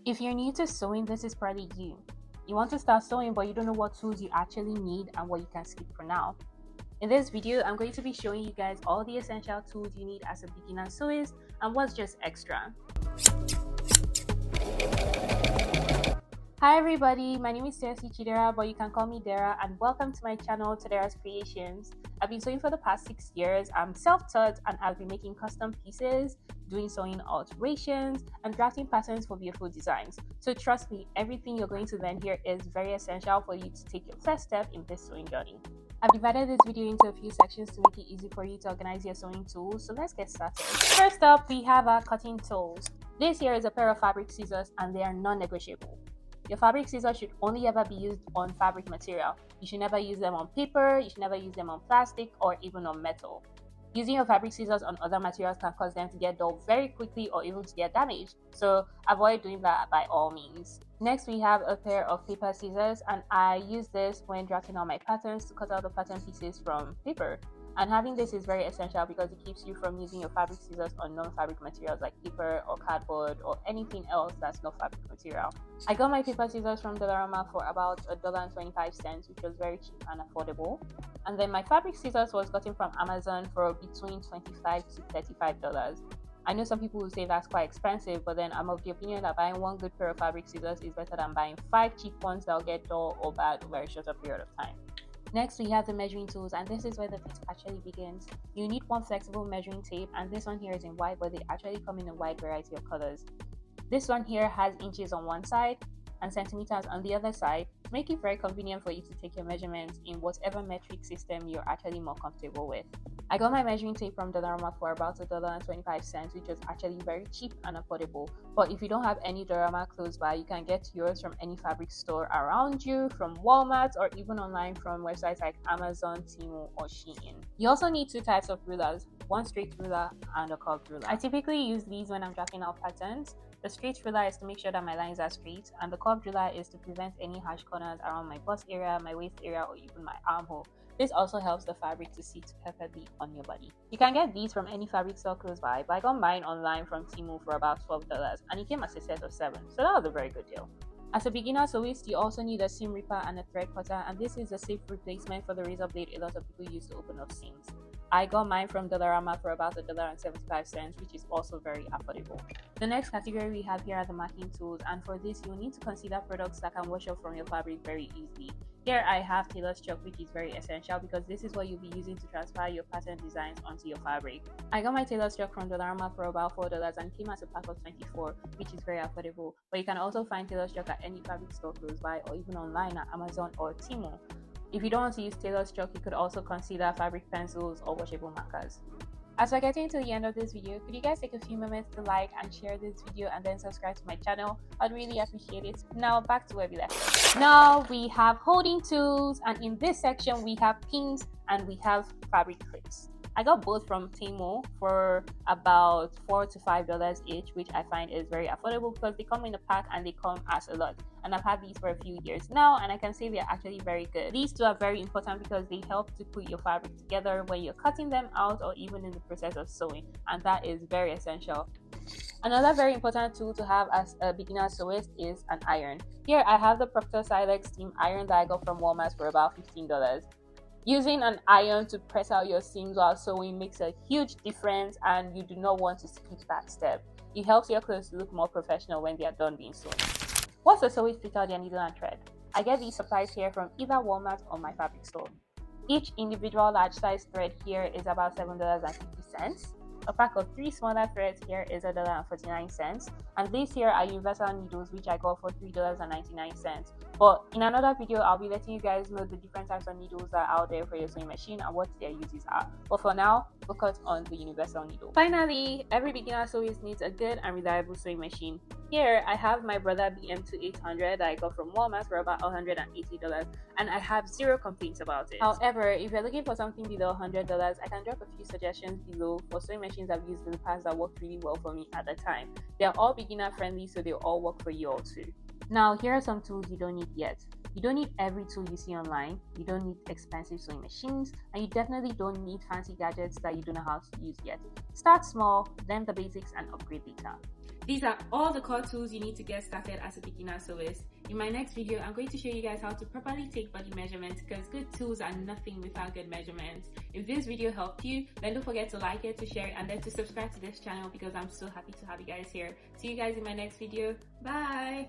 If you're new to sewing, this is probably you. You want to start sewing, but you don't know what tools you actually need and what you can skip for now. In this video, I'm going to be showing you guys all the essential tools you need as a beginner sewist and what's just extra. Hi everybody, my name is Toderah, but you can call me Dara, and welcome to my channel, Toderah's Creations. I've been sewing for the past 6 years. I'm self-taught and I've been making custom pieces, doing sewing alterations, and drafting patterns for beautiful designs. So trust me, everything you're going to learn here is very essential for you to take your first step in this sewing journey. I've divided this video into a few sections to make it easy for you to organize your sewing tools, so let's get started. First up, we have our cutting tools. This here is a pair of fabric scissors and they are non-negotiable. Your fabric scissors should only ever be used on fabric material. You should never use them on paper, you should never use them on plastic or even on metal. Using your fabric scissors on other materials can cause them to get dull very quickly or even to get damaged, so avoid doing that by all means. Next, we have a pair of paper scissors, and I use this when drafting out my patterns to cut out the pattern pieces from paper. And having this is very essential because it keeps you from using your fabric scissors on non-fabric materials like paper or cardboard or anything else that's not fabric material. I got my paper scissors from Toderah for about $1.25, which was very cheap and affordable. And then my fabric scissors was gotten from Amazon for between $25 to $35. I know some people will say that's quite expensive, but then I'm of the opinion that buying one good pair of fabric scissors is better than buying 5 cheap ones that'll get dull or bad over a shorter period of time. Next, we have the measuring tools, and this is where the fit actually begins. You need one flexible measuring tape, and this one here is in white, but they actually come in a wide variety of colors. This one here has inches on one side and centimeters on the other side to make it very convenient for you to take your measurements in whatever metric system you're actually more comfortable with. I got my measuring tape from Toderah for about $1.25, which was actually very cheap and affordable. But if you don't have any Toderah close by, you can get yours from any fabric store around you, from Walmart, or even online from websites like Amazon, Temu, or Shein. You also need 2 types of rulers, one straight ruler and a curved ruler. I typically use these when I'm drafting out patterns. The straight ruler is to make sure that my lines are straight, and the curved ruler is to prevent any harsh corners around my bust area, my waist area, or even my armhole. This also helps the fabric to sit perfectly on your body. You can get these from any fabric store close by, but I got mine online from Temu for about $12, and it came as a set of 7, so that was a very good deal. As a beginner sewist, you also need a seam ripper and a thread cutter, and this is a safe replacement for the razor blade a lot of people use to open up seams. I got mine from Toderah for about $1.75, which is also very affordable. The next category we have here are the marking tools, and for this you'll need to consider products that can wash off from your fabric very easily. Here I have Tailor's chalk, which is very essential because this is what you'll be using to transfer your pattern designs onto your fabric. I got my Tailor's chalk from Toderah for about $4 and came as a pack of 24, which is very affordable. But you can also find Tailor's chalk at any fabric store close by or even online at Amazon or Temu. If you don't want to use Tailor's chalk, you could also consider fabric pencils or washable markers. As we're getting to the end of this video, could you guys take a few moments to like and share this video and then subscribe to my channel? I'd really appreciate it. Now back to where we left off. Now we have holding tools, and in this section we have pins and we have fabric clips. I got both from Temu for about $4 to $5 each, which I find is very affordable because they come in a pack and they come as a lot. And I've had these for a few years now, and I can say they're actually very good. These two are very important because they help to put your fabric together when you're cutting them out or even in the process of sewing, and that is very essential. Another very important tool to have as a beginner sewist is an iron. Here I have the Proctor Silex Steam Iron that I got from Walmart for about $15. Using an iron to press out your seams while sewing makes a huge difference, and you do not want to skip that step. It helps your clothes look more professional when they are done being sewn. What's the sewing split out your needle and thread? I get these supplies here from either Walmart or my fabric store. Each individual large size thread here is about $7.50. A pack of 3 smaller threads here is $1.49, and these here are universal needles which I got for $3.99. But in another video I'll be letting you guys know the different types of needles that are out there for your sewing machine and what their uses are. But for now, focus on the universal needle. Finally, every beginner sewist needs a good and reliable sewing machine. Here I have my Brother BM2800 that I got from Walmart for about $180, and I have 0 complaints about it. However, if you're looking for something below $100, I can drop a few suggestions below for sewing machines I've used in the past that worked really well for me at the time. They're all beginner friendly, so they'll all work for you all too. Now, here are some tools you don't need yet. You don't need every tool you see online, you don't need expensive sewing machines, and you definitely don't need fancy gadgets that you don't know how to use yet. Start small, learn the basics, and upgrade later. These are all the core tools you need to get started as a beginner sewist. In my next video, I'm going to show you guys how to properly take body measurements because good tools are nothing without good measurements. If this video helped you, then don't forget to like it, to share it, and then to subscribe to this channel because I'm so happy to have you guys here. See you guys in my next video. Bye!